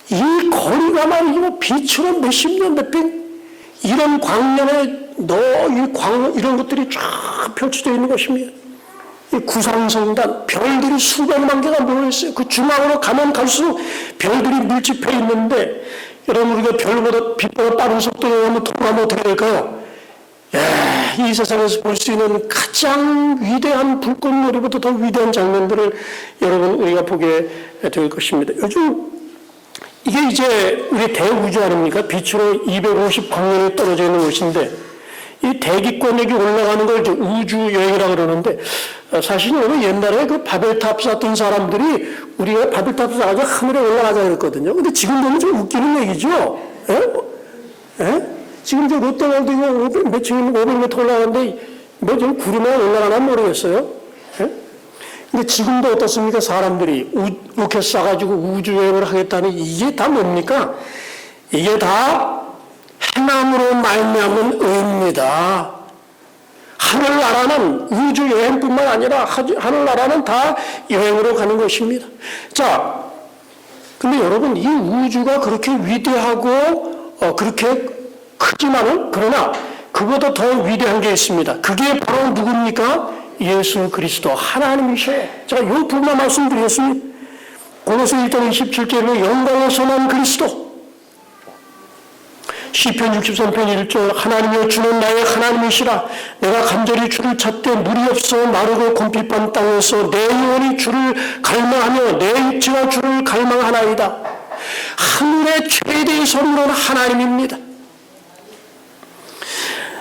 이 거리가 말이죠. 빛으로 몇십 년, 몇백, 이런 광년에 이런 것들이 쫙 펼쳐져 있는 것입니다. 이 구상성단, 별들이 수백만 개가 모여있어요. 그 중앙으로 가면 갈수록 별들이 밀집해 있는데, 여러분, 우리가 별보다, 빛보다 빠른 속도로 한번 통과하면 어떻게 될까요? 이 세상에서 볼 수 있는 가장 위대한 불꽃놀이보다 더 위대한 장면들을 여러분, 우리가 보게 될 것입니다. 요즘, 이게 이제 우리 대우주 아닙니까? 빛으로 250광년이 떨어져 있는 곳인데, 이 대기권역이 올라가는 걸 이제 우주 여행이라고 그러는데, 사실은 옛날에 그 바벨탑 쌓던 사람들이 우리가 바벨탑 쌓아서 하늘에 올라가자 그랬거든요. 근데 지금 보면 좀 웃기는 얘기죠. 지금 이제 롯데월드 몇 층이면 500m 올라가는데 뭐 좀 구름에 올라가나 모르겠어요. 예? 근데 지금도 어떻습니까? 사람들이 로켓 쏴가지고 우주여행을 하겠다는 이게 다 뭡니까? 이게 다 행함으로 말미암은 의입니다. 하늘나라는 우주여행뿐만 아니라 하늘나라는 다 여행으로 가는 것입니다. 자, 근데 여러분 이 우주가 그렇게 위대하고 그렇게 크지만은 그러나 그보다 더 위대한 게 있습니다. 그게 바로 누굽니까? 예수 그리스도 하나님이셔요. 제가 요 부분만 말씀드리겠습니다. 고린도서 1장 27절에 영광을 선한 그리스도. 시편 63편 1절 하나님이여 주는 나의 하나님이시라. 내가 간절히 주를 찾되 물이 없어 마르고 곰핍한 땅에서 내 영혼이 주를 갈망하며 내 육체가 주를 갈망하나이다. 하늘의 최대의 선물은 하나님입니다.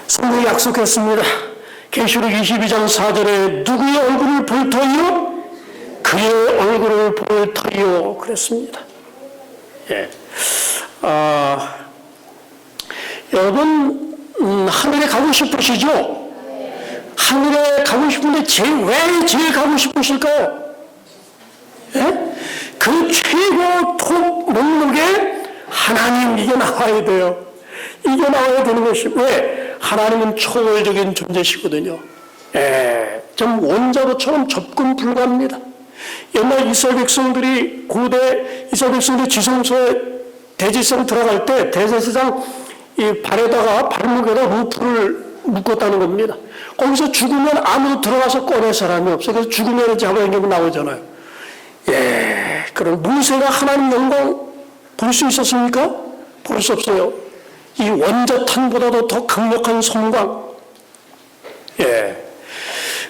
성경이 약속했습니다. 계시록 22장 4절에 누구의 얼굴을 볼 터이요? 그의 얼굴을 볼 터이요. 그랬습니다. 예. 여러분 하늘에 가고 싶으시죠? 하늘에 가고 싶은데 왜 제일 가고 싶으실까요? 예? 그 최고 톱 목록에 하나님 이게 나와야 돼요. 이게 나와야 되는 것이 왜? 하나님은 초월적인 존재시거든요. 예, 좀 원자로처럼 접근 불가합니다. 옛날 이스라엘 백성들이 고대 이스라엘 백성들 지성소에 대제사장 들어갈 때 대제사장 이 발에다가 발목에다 루프를 묶었다는 겁니다. 거기서 죽으면 아무도 들어가서 꺼낼 사람이 없어요. 그래서 죽으면 잡아당기고 나오잖아요. 예, 그럼 모세가 하나님 영광 볼 수 있었습니까? 볼 수 없어요. 이 원자탄보다도 더 강력한 성광. 예.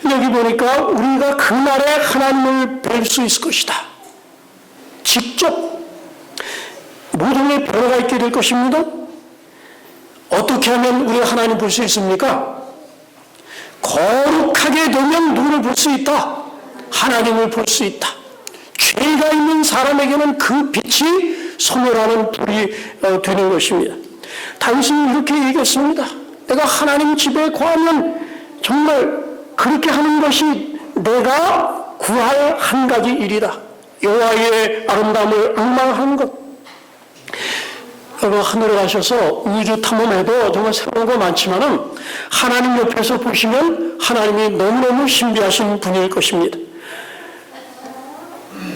여기 보니까 우리가 그날에 하나님을 뵐 수 있을 것이다. 직접 모든 변화가 있게 될 것입니다. 어떻게 하면 우리가 하나님 볼 수 있습니까? 거룩하게 되면 누구를 볼 수 있다? 하나님을 볼 수 있다. 죄가 있는 사람에게는 그 빛이 소멸하는 불이 되는 것입니다. 당신이 이렇게 얘기했습니다. 내가 하나님 집에 거하면 정말 그렇게 하는 것이 내가 구할 한 가지 일이다. 여호와의 아름다움을 앙망하는 것. 여러분 하늘에 가셔서 우주 탐험해도 정말 새로운 거 많지만은 하나님 옆에서 보시면 하나님이 너무너무 신비하신 분일 것입니다.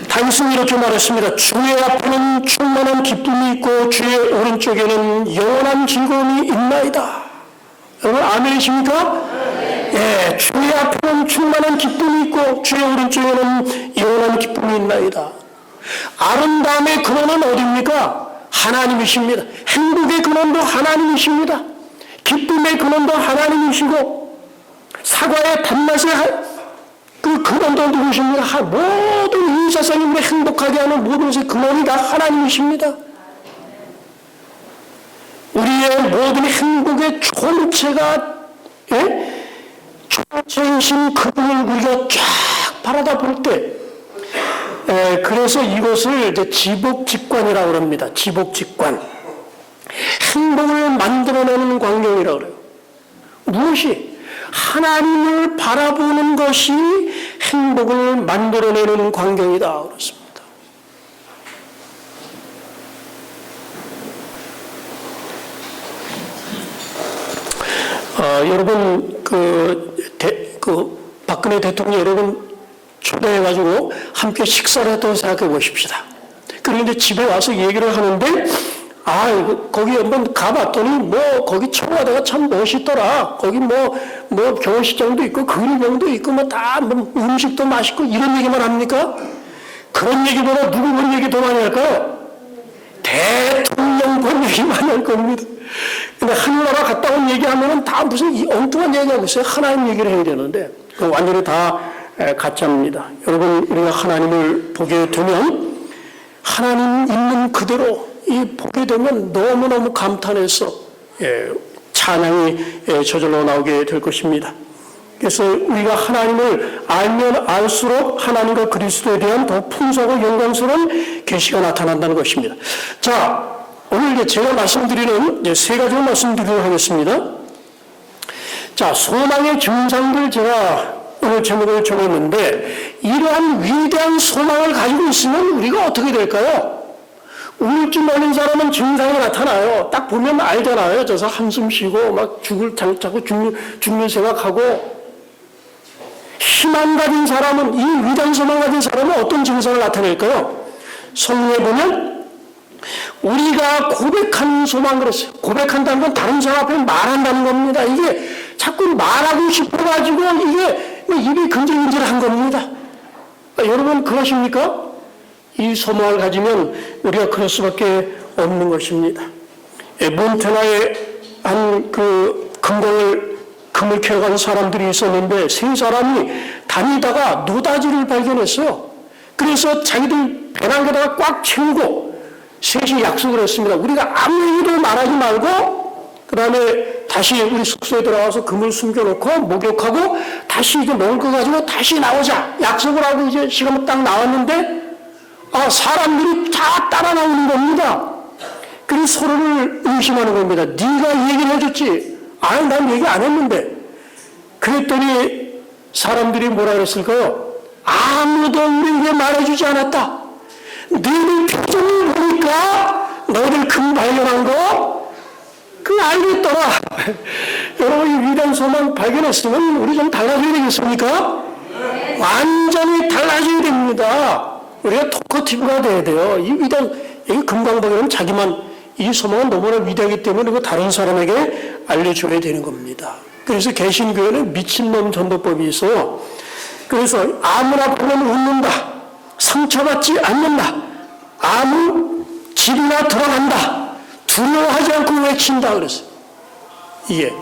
다윗은 이렇게 말했습니다. 주의 앞에는 충만한 기쁨이 있고 주의 오른쪽에는 영원한 즐거움이 있나이다. 여러분 아멘이십니까? 예, 주의 앞에는 충만한 기쁨이 있고 주의 오른쪽에는 영원한 기쁨이 있나이다. 아름다움의 근원은 어디입니까? 하나님이십니다. 행복의 근원도 하나님이십니다. 기쁨의 근원도 하나님이시고 사과의 단맛의 그 근원도 누구십니까? 모든 이 세상이 우리 행복하게 하는 모든 것의 근원이 다 하나님이십니다. 우리의 모든 행복의 총체가 총체이신 그분을 우리가 쫙 바라다 볼 때 그래서 이것을 이제 지복직관이라고 합니다. 지복직관. 행복을 만들어내는 광경이라고 그래요. 무엇이? 하나님을 바라보는 것이 행복을 만들어내는 광경이다. 그렇습니다. 여러분, 박근혜 대통령 여러분 초대해가지고 함께 식사를 했다고 생각해 보십시다. 그런데 집에 와서 얘기를 하는데, 거기 한번 가봤더니, 거기 청와대가 참 멋있더라. 거기 결혼식장도 있고, 그림형도 있고, 음식도 맛있고, 이런 얘기만 합니까? 그런 얘기보다 누구 본 얘기 더 많이 할까요? 대통령 본 얘기만 할 겁니다. 근데 하늘나라 갔다 온 얘기하면은 다 무슨 엉뚱한 얘기하고 있어요. 하나님 얘기를 해야 되는데, 완전히 다 가짜입니다. 여러분, 우리가 하나님을 보게 되면, 하나님 있는 그대로 보게 되면 너무너무 감탄해서 찬양이 저절로 나오게 될 것입니다. 그래서 우리가 하나님을 알면 알수록 하나님과 그리스도에 대한 더 풍성하고 영광스러운 계시가 나타난다는 것입니다. 자, 오늘 제가 말씀드리는 세 가지를 말씀드리도록 하겠습니다. 자, 소망의 증상들 제가 오늘 제목을 적었는데 이러한 위대한 소망을 가지고 있으면 우리가 어떻게 될까요? 우울증 걸린 사람은 증상이 나타나요. 딱 보면 알잖아요. 저 사람 한숨 쉬고 막 자꾸 죽는 생각하고. 희망 가진 사람은, 이 위대한 소망 가진 사람은 어떤 증상을 나타낼까요? 성경에 보면 우리가 고백하는 소망 그랬어요. 고백한다는 건 다른 사람 앞에 말한다는 겁니다. 이게 자꾸 말하고 싶어가지고 이게 입이 근질근질한 겁니다. 여러분 그러십니까? 이 소망을 가지면 우리가 그럴 수밖에 없는 것입니다. 몬테나에 한 금을 캐러 간 사람들이 있었는데 세 사람이 다니다가 노다지를 발견했어요. 그래서 자기들 배낭에다가 꽉 채우고 셋이 약속을 했습니다. 우리가 아무 얘기도 말하지 말고 그 다음에 다시 우리 숙소에 들어가서 금을 숨겨놓고 목욕하고 다시 이제 먹을 거 가지고 다시 나오자 약속을 하고 이제 시간이 딱 나왔는데 사람들이 다 따라 나오는 겁니다. 그래서 서로를 의심하는 겁니다. 네가 얘기를 해줬지. 아니 난 얘기 안 했는데. 그랬더니 사람들이 뭐라 그랬을까요? 아무도 우리에게 말해주지 않았다. 너희들 표정을 보니까 너희들 금 발견한 거 알겠더라. 여러분 이 위대한 소망 발견했으면 우리 좀 달라져야 되겠습니까? 완전히 달라져야 됩니다. 우리가 토커티브가 돼야 돼요. 이 위대한, 이 금강박이는 자기만, 이 소망은 너무나 위대하기 때문에 이거 다른 사람에게 알려줘야 되는 겁니다. 그래서 개신교회는 미친놈 전도법이 있어요. 그래서 아무나 보면 웃는다. 상처받지 않는다. 아무 집이나 들어간다. 두려워하지 않고 외친다 그랬어요. 이게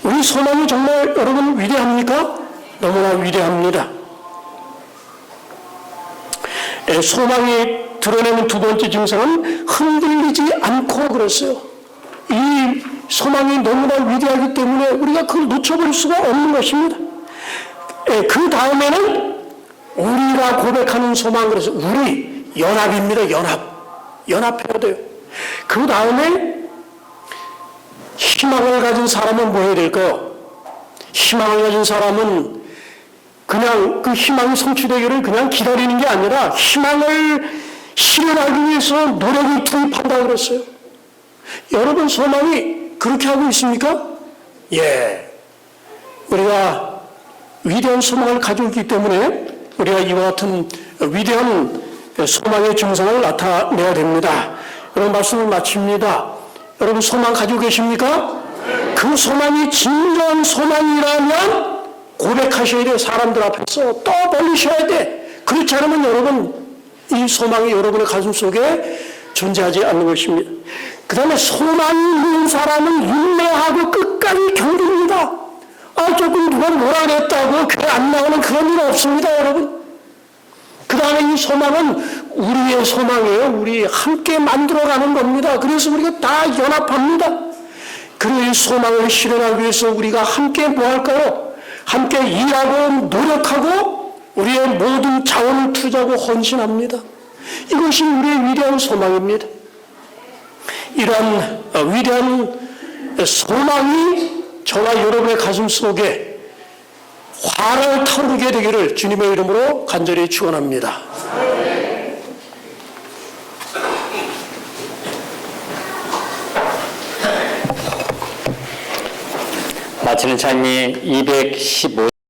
우리 소망이 정말 여러분 위대합니까? 너무나 위대합니다. 소망이 드러내는 두 번째 증상은 흔들리지 않고 그랬어요. 이 소망이 너무나 위대하기 때문에 우리가 그걸 놓쳐버릴 수가 없는 것입니다. 그 다음에는 우리가 고백하는 소망 그래서 우리 연합입니다. 연합해야 돼요. 그 다음에 희망을 가진 사람은 뭐 해야 될까요? 희망을 가진 사람은 그냥 그 희망이 성취되기를 그냥 기다리는 게 아니라 희망을 실현하기 위해서 노력을 투입한다고 그랬어요. 여러분 소망이 그렇게 하고 있습니까? 예. 우리가 위대한 소망을 가지고 있기 때문에 우리가 이와 같은 위대한 소망의 증상을 나타내야 됩니다. 여러분 말씀을 마칩니다. 여러분 소망 가지고 계십니까? 그 소망이 진정한 소망이라면 고백하셔야 돼요. 사람들 앞에서 또 벌리셔야 돼. 그렇지 않으면 여러분 이 소망이 여러분의 가슴 속에 존재하지 않는 것입니다. 그 다음에 소망이 있는 사람은 인내하고 끝까지 견딥니다. 조금 누가 뭐라 그랬다고 교회 안 나오는 그런 일 없습니다, 여러분. 그 다음에 이 소망은 우리의 소망이에요. 우리 함께 만들어가는 겁니다. 그래서 우리가 다 연합합니다. 그리고 이 소망을 실현하기 위해서 우리가 함께 뭐 할까요? 함께 일하고 노력하고 우리의 모든 자원을 투자하고 헌신합니다. 이것이 우리의 위대한 소망입니다. 이러한 위대한 소망이 저와 여러분의 가슴 속에 화를 타오르게 되기를 주님의 이름으로 간절히 축원합니다. 마치는 찬미 215